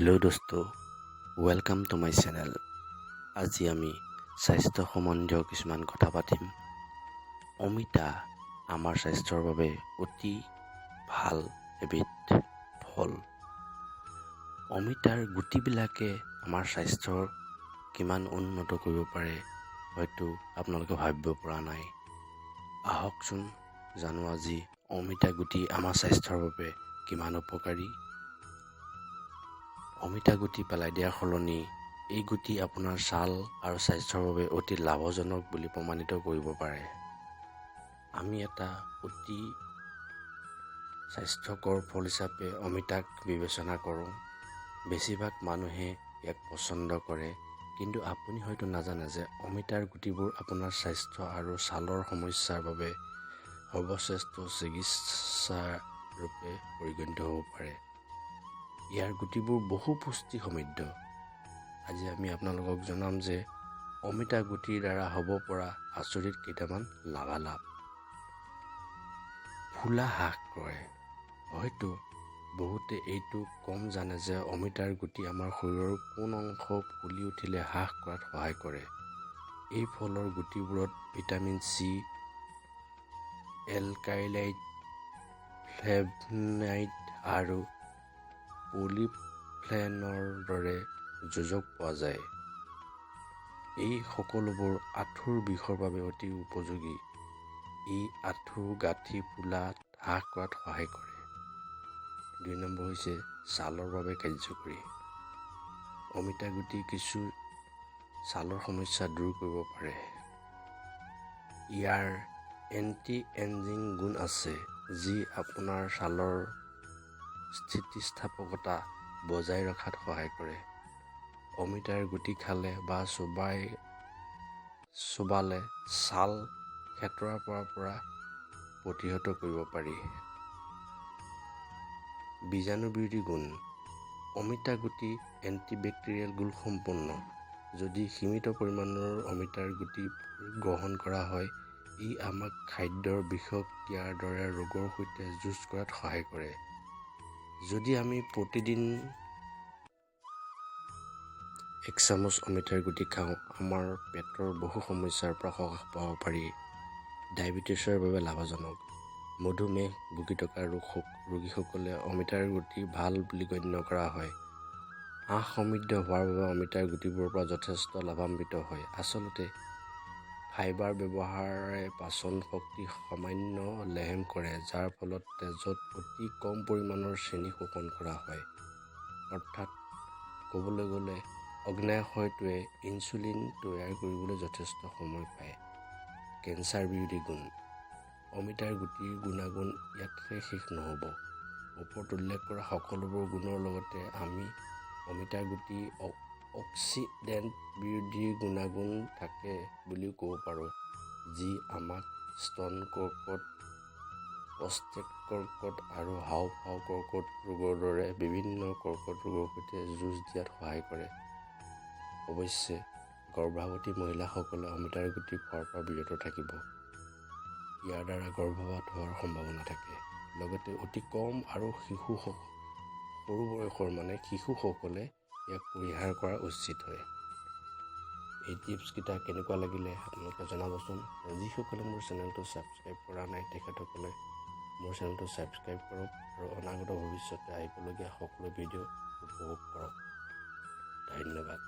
Hello' দোস্ত, welcome to my channel. আজি আমি স্বাস্থ্য সম্বন্ধীয় কিছুমান কথা পাতিম। অমিতা আমাৰ স্বাস্থ্যৰ বাবে অতি ভাল এবিধ ফল। অমিতাৰ গুটিবিলাকে আমাৰ স্বাস্থ্যৰ কিমান উন্নত কৰিব পাৰে হয়তো আপোনালোকে ভাবিব পৰা নাই। আহকচোন জানো আজি অমিতা গুটি আমাৰ স্বাস্থ্যৰ বাবে কিমান উপকাৰী। অমিতা গুটি পেলাই দিয়াৰ সলনি এই গুটি আপোনাৰ ছাল আৰু স্বাস্থ্যৰ বাবে অতি লাভজনক বুলি প্ৰমাণিত কৰিব পাৰে। আমি এটা অতি স্বাস্থ্যকৰ ফল হিচাপে অমিতাক বিবেচনা কৰোঁ। বেছিভাগ মানুহে ইয়াক পচন্দ কৰে, কিন্তু আপুনি হয়তো নাজানে যে অমিতাৰ গুটিবোৰ আপোনাৰ স্বাস্থ্য আৰু ছালৰ সমস্যাৰ বাবে সৰ্বশ্ৰেষ্ঠ চিকিৎসা ৰূপে পৰিগণিত হ'ব পাৰে। ইয়াৰ গুটিবোৰ বহু পুষ্টি সমৃদ্ধ। আজি আমি আপোনালোকক জনাম যে অমিতা গুটিৰ দ্বাৰা হ'ব পৰা আচৰিত কেইটামান লাভালাভ। ফুলা হ্ৰাস কৰে। হয়তো বহুতে এইটো কম জানে যে অমিতাৰ গুটি আমাৰ শৰীৰৰ কোন অংশ ফুলি উঠিলে হ্ৰাস কৰাত সহায় কৰে। এই ফলৰ গুটিবোৰত ভিটামিন চি, এলকাইলাইট, ফ্লেভনয়েড আৰু পলিফেনলৰ দৰে যোজক পোৱা যায়। এই সকলোবোৰ আঁঠুৰ বিষৰ বাবে অতি উপযোগী। ই আঁঠুৰ গাঁঠি ফুলাত হ্ৰাস কৰাত সহায় কৰে। 2 নম্বৰ হৈছে ছালৰ বাবে কাৰ্যকৰী। অমিতা গুটি কিছু ছালৰ সমস্যা দূৰ কৰিব পাৰে। ইয়াৰ এণ্টি এজিং গুণ আছে, যি আপোনাৰ ছালৰ স্থিতিস্থাপকতা বজাই ৰখাত সহায় কৰে। অমিতাৰ গুটি খালে বা চোবালে ছাল ক্ষেত্ৰৰ পৰা প্ৰতিহত কৰিব পাৰি। বীজাণু বিৰোধী গুণ। অমিতা গুটি এণ্টিবেক্টেৰিয়েল গুণ সম্পন্ন। যদি সীমিত পৰিমাণৰ অমিতাৰ গুটি গ্ৰহণ কৰা হয়, ই আমাক খাদ্যৰ বিষক্ৰিয়াৰ দৰে ৰোগৰ সৈতে যুঁজ কৰাত সহায় কৰে। যদি আমি প্ৰতিদিন 1 চামুচ অমিতাৰ গুটি খাওঁ, আমাৰ পেটৰ বহু সমস্যাৰ পৰা সকাহ পাব পাৰি। ডায়েবেটিছৰ বাবে লাভজনক। মধুমেহ ভুগি থকা ৰোগীসকলে অমিতাৰ গুটি ভাল বুলি গণ্য কৰা হয়। আঁহ সমৃদ্ধ হোৱাৰ বাবে অমিতাৰ গুটিবোৰৰ পৰা যথেষ্ট লাভান্বিত হয়। আচলতে ফাইবাৰ ব্যৱহাৰে পাচন শক্তি সামান্য লেহেম কৰে, যাৰ ফলত তেজত অতি কম পৰিমাণৰ চেনি শোষণ কৰা হয়। অৰ্থাৎ ক'বলৈ গ'লে অগ্ন্যাশয়টোৱে ইনচুলিন তৈয়াৰ কৰিবলৈ যথেষ্ট সময় পায়। কেঞ্চাৰ বিৰোধী গুণ। অমিতাৰ গুটিৰ গুণাগুণ ইয়াতে শেষ নহ'ব। ওপৰত উল্লেখ কৰা সকলোবোৰ গুণৰ লগতে আমি অমিতাৰ গুটি অক্সিডেণ্ট বিৰোধী গুণাগুণ থাকে বুলিও ক'ব পাৰোঁ, যি আমাক স্তন কৰ্কট, প্ৰষ্টেট কৰ্কট আৰু হাঁওফাঁওৰ কৰ্কট ৰোগৰ দৰে বিভিন্ন কৰ্কট ৰোগৰ সৈতে যুঁজ দিয়াত সহায় কৰে। অৱশ্যে গৰ্ভৱতী মহিলাসকলে অমিতাৰ গুটি খোৱাৰ পৰা বিৰত থাকিব। ইয়াৰ দ্বাৰা গৰ্ভপাত হোৱাৰ সম্ভাৱনা থাকে। লগতে অতি কম আৰু সৰু বয়সৰ শিশুসকলে ইয়াক পৰিহাৰ কৰা উচিত হয়। এই টিপছকেইটা কেনেকুৱা লাগিলে আপোনালোকে জনাবচোন। আৰু যিসকলে মোৰ চেনেলটো ছাবস্ক্ৰাইব কৰা নাই, তেখেতসকলে মোৰ চেনেলটো ছাবস্ক্ৰাইব কৰক আৰু অনাগত ভৱিষ্যতে আহিবলগীয়া সকলো ভিডিঅ' উপভোগ কৰক। ধন্যবাদ।